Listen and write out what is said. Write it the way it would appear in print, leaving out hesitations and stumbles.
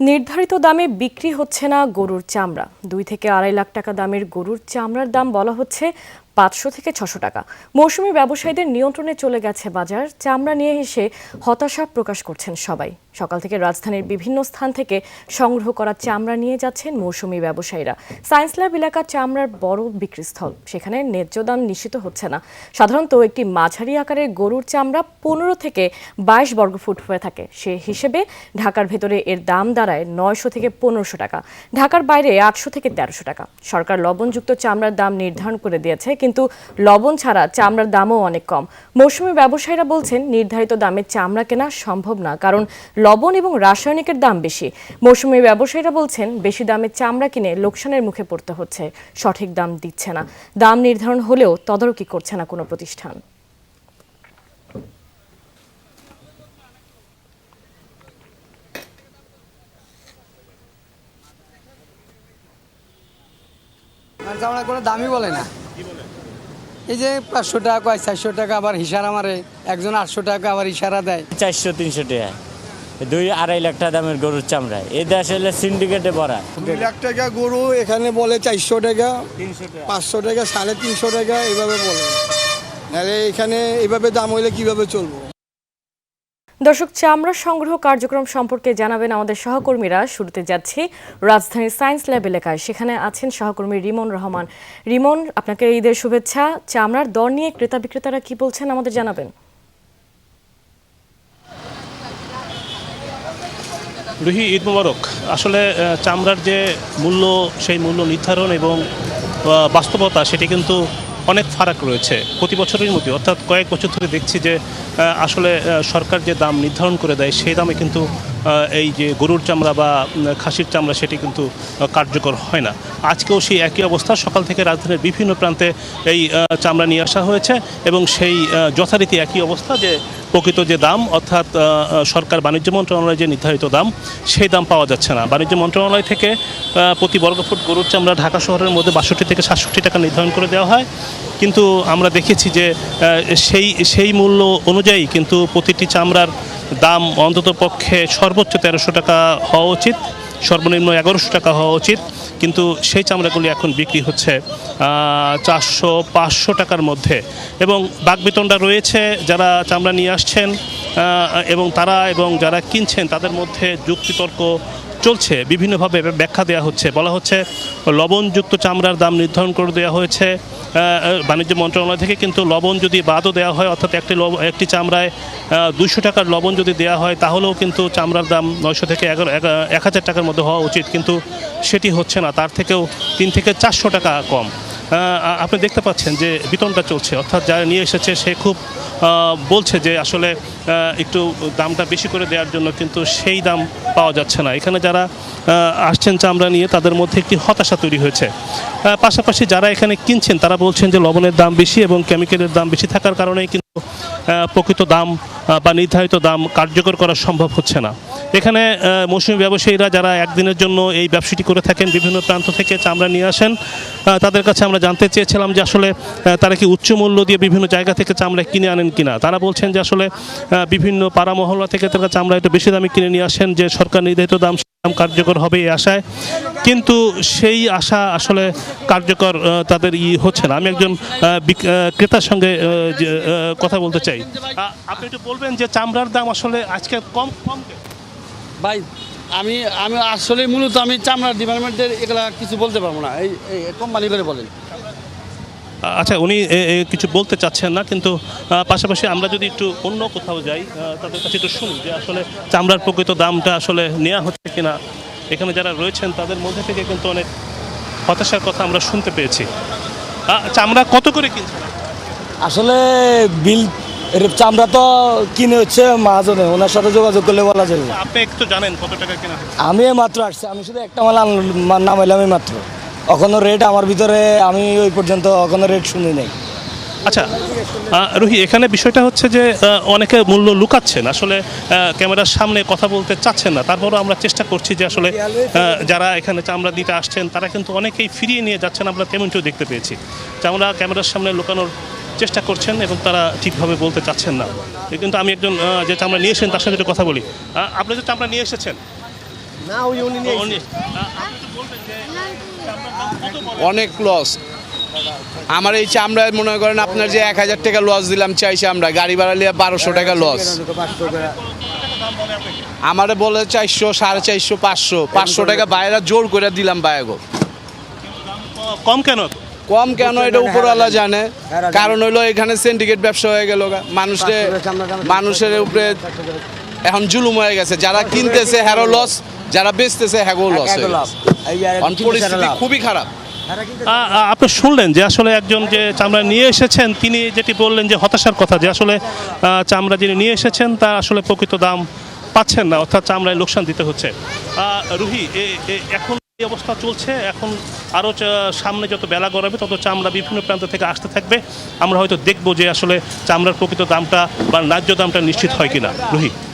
নির্ধারিত দামে বিক্রি হচ্ছে না গরুর চামড়া। 2 থেকে 2.5 লাখ টাকা দামের গরুর চামড়ার দাম বলা হচ্ছে 500 থেকে 600 টাকা। মৌসুমী ব্যবসায়ীদের নিয়ন্ত্রণে চলে গেছে বাজার। চামড়া নিয়ে এসে হতাশা প্রকাশ করছেন সবাই। সকাল থেকে রাজধানীর বিভিন্ন স্থান থেকে সংগ্রহ করা চামড়া নিয়ে যাচ্ছেন মৌসুমী ব্যবসায়ীরা। সায়েন্স ল্যাব এলাকার চামড়ার বড় বিক্রিস্থল, সেখানে ন্যায্য দাম নিশ্চিত হচ্ছে না। সাধারণত একটি মাঝারি আকারের গরুর চামড়া 15 থেকে 22 বর্গফুট হয়ে থাকে। সে হিসেবে ঢাকার ভেতরে এর দাম দাঁড়ায় 900 থেকে 1500 টাকা, ঢাকার বাইরে 800 থেকে 1300 টাকা। সরকার লবণযুক্ত চামড়ার দাম নির্ধারণ করে দিয়েছে, কিন্তু লবণ ছাড়া চামড়ার দামও অনেক কম। মৌসুমী ব্যবসায়ীরা বলছেন নির্ধারিত দামে চামড়া কেনা সম্ভব না, কারণ লবণ এবং রাসায়নিকের দাম বেশি। মৌসুমী ব্যবসায়ীরা বলছেন বেশি দামে চামড়া কিনে লোকসানের মুখে পড়তে হচ্ছে। সঠিক দাম দিচ্ছে না, দাম নির্ধারণ হলেও তদারকি করছে না কোনো প্রতিষ্ঠান। চামড়া কোনো দামই বলে না। এই যে 500 টাকা কয়, 400 টাকা, আবার ইশারা মারে। একজন 800 টাকা আবার ইশারা দেয়। 400-300 টাকা, 2-2.5 লাখ টাকা দামের গরুর চামড়া। এই দেশ হলে সিন্ডিকেটে ভরা। 2 লাখ টাকা গরু এখানে বলে 400 টাকা, 500 টাকা, 350 টাকা এভাবে বলে। নাহলে এখানে এভাবে দাম হইলে কিভাবে চলবো? দর্শক, চামড়া সংগ্রহ কার্যক্রম সম্পর্কে জানাবেন আমাদের সহকর্মীরা। শুরুতে যাচ্ছি রাজধানীর সায়েন্স ল্যাব এলাকায়। সেখানে আছেন সহকর্মী রিমন রহমান। রিমন, আপনাকে ঈদের শুভেচ্ছা। চামড়ার দর নিয়ে ক্রেতা বিক্রেতারা কি বলছেন আমাদের জানাবেন। রুহি, ঈদ মোবারক। আসলে চামড়ার যে মূল্য, সেই মূল্য নির্ধারণ এবং বাস্তবতা, সেটি কিন্তু অনেক ফারাক রয়েছে প্রতি বছরের মধ্যে। অর্থাৎ কয়েক বছর ধরে দেখছি যে আসলে সরকার যে দাম নির্ধারণ করে দেয়, সেই দামে কিন্তু এই যে গরুর চামড়া বা খাসির চামড়া, সেটি কিন্তু কার্যকর হয় না। আজকেও সেই একই অবস্থা। সকাল থেকে রাজধানীর বিভিন্ন প্রান্তে এই চামড়া নিয়ে আসা হয়েছে এবং সেই যথারীতি একই অবস্থা, যে প্রকৃত যে দাম, অর্থাৎ সরকার বাণিজ্য মন্ত্রণালয়ের যে নির্ধারিত দাম, সেই দাম পাওয়া যাচ্ছে না। বাণিজ্য মন্ত্রণালয় থেকে প্রতি বর্গফুট গরুর চামড়া ঢাকা শহরের মধ্যে 62 থেকে 67 টাকা নির্ধারণ করে দেওয়া হয়, কিন্তু আমরা দেখেছি যে সেই মূল্য অনুযায়ী কিন্তু প্রতিটি চামড়ার দাম অন্তত পক্ষে সর্বোচ্চ 1300 টাকা হওয়া উচিত, সর্বনিম্ন 1100 টাকা হওয়া উচিত। কিন্তু সেই চামড়াগুলি এখন বিক্রি হচ্ছে 400-500 টাকার মধ্যে। এবং বাকবিতণ্ডা রয়েছে, যারা চামড়া নিয়ে আসছেন এবং যারা কিনছেন, তাদের মধ্যে যুক্তিতর্ক চলছে। বিভিন্নভাবে ব্যাখ্যা দেওয়া হচ্ছে। বলা হচ্ছে লবণযুক্ত চামড়ার দাম নির্ধারণ করে দেওয়া হয়েছে বাণিজ্য মন্ত্রণালয় থেকে, কিন্তু লবণ যদি বাদও দেওয়া হয়, অর্থাৎ একটি চামড়ায় 200 টাকার লবণ যদি দেওয়া হয়, তাহলেও কিন্তু চামড়ার দাম 900 থেকে 1000 টাকার মধ্যে হওয়া উচিত, কিন্তু সেটি হচ্ছে না। তার থেকেও 3 থেকে 400 টাকা কম। আপনি দেখতে পাচ্ছেন যে বিতরণটা চলছে, অর্থাৎ যারা নিয়ে এসেছে সে খুব বলছে যে আসলে একটু দামটা বেশি করে দেওয়ার জন্য, কিন্তু সেই দাম পাওয়া যাচ্ছে না। এখানে যারা আসছেন চামড়া নিয়ে, তাদের মধ্যে একটি হতাশা তৈরি হয়েছে। পাশাপাশি যারা এখানে কিনছেন, তারা বলছেন যে লবণের দাম বেশি এবং কেমিক্যালের দাম বেশি থাকার কারণেই কিন্তু প্রকৃত দাম বা নির্ধারিত দাম কার্যকর করা সম্ভব হচ্ছে না। এখানে মৌসুমী ব্যবসায়ীরা যারা একদিনের জন্য এই ব্যবসাটি করে থাকেন, বিভিন্ন প্রান্ত থেকে চামড়া নিয়ে আসেন, তাদের কাছে আমরা জানতে চেয়েছিলাম যে আসলে তারা কি উচ্চ মূল্য দিয়ে বিভিন্ন জায়গা থেকে চামড়া কিনে আনেন কিনা। তারা বলছেন যে আসলে বিভিন্ন পাড়া মহল্লা থেকে তারা চামড়া একটু বেশি দামে কিনে নিয়ে আসেন, যে সরকার নির্ধারিত দাম কার্যকর হবে এই আশায়, কিন্তু সেই আশা আসলে কার্যকর তাদের হচ্ছে না। আমি একজন ক্রেতার সঙ্গে কথা বলতে চাই। আপনি একটু বলবেন যে চামড়ার দাম আসলে আজকে কম ভাই, আমি আসলে মূলত আমি চামড়ার ডিপার্টমেন্টের এগুলা কিছু বলতে পারবো না। এই কোম্পানি করে বলেন। আচ্ছা, উনি কিছু বলতে চাচ্ছেন না, কিন্তু পাশাপাশি আমরা যদি একটু অন্য কোথাও যাই, তাদের কাছে একটু শুনি যে আসলে চামড়ার প্রকৃত দামটা আসলে নেওয়া হচ্ছে কিনা। এখানে যারা রয়েছেন তাদের মধ্যে থেকে কিন্তু অনেক হতাশার কথা আমরা শুনতে পেয়েছি। চামড়া কত করে কিনছেন? আসলে বিল চামড়া তো কিনে হচ্ছে মাহাজনে, ওনার সাথে যোগাযোগ করলে বলা যাবে। আপনি একটু জানেন কত টাকা কিনা? আমি মাত্র আসছি, আমি শুধু একটা মাল নামাইলাম মাত্র। এখনো রেট আমার ভিতরে, আমি ওই পর্যন্ত এখনো রেট শুনি নাই। আচ্ছা রুহি, এখানে বিষয়টা হচ্ছে যে অনেকে মূল্য লুকাচ্ছেন, আসলে ক্যামেরার সামনে কথা বলতে চাচ্ছেন না। তারপরও আমরা চেষ্টা করছি যে আসলে যারা এখানে চামড়া দিতে আসছেন, তারা কিন্তু অনেকেই ফিরিয়ে নিয়ে যাচ্ছেন, আমরা তেমনটিও দেখতে পেয়েছি। চামড়া ক্যামেরার সামনে লুকানোর চেষ্টা করছেন এবং তারা ঠিকভাবে বলতে চাচ্ছেন না। কিন্তু আমি একজন যে চামড়া নিয়ে এসেছেন তার সাথে একটু কথা বলি। আপনি যে চামড়া নিয়ে এসেছেন, না ওই উনি নিয়ে উনি অনেক লস আমার এই চামড়ায় মনে করেন আপনার যে 1,000 টাকা লস দিলাম চাইছে আমরা গাড়ি ভাড়া নিয়ে 1200 টাকা লস আমারে বলে 400 450 500 টাকা বাইরে জোর করে দিলাম বায়াগো কম কেন? কম কেন এটা উপরওয়ালা জানে কারণ হইলো এখানে সিন্ডিকেট ব্যবসা হয়ে গেল মানুষের উপরে এখন জুলুম হয়ে গেছে যারা কিনতেছে হ্যারো লস যারা বেচতেছে হ্যাগো লস পরিস্থিতি খুবই খারাপ আপনি শুনলেন যে আসলে একজন যে চামড়া নিয়ে এসেছেন তিনি যেটি বললেন যে হতাশার কথা যে আসলে চামড়া যিনি নিয়ে এসেছেন তার আসলে প্রকৃত দাম পাচ্ছেন না, অর্থাৎ চামড়ায় লোকসান দিতে হচ্ছে। রুহি, এখন এই অবস্থা চলছে, এখন আরও সামনে যত বেলা গড়াবে তত চামড়া বিভিন্ন প্রান্ত থেকে আসতে থাকবে। আমরা হয়তো দেখবো যে আসলে চামড়ার প্রকৃত দামটা বা ন্যায্য দামটা নিশ্চিত হয় কিনা। রুহি।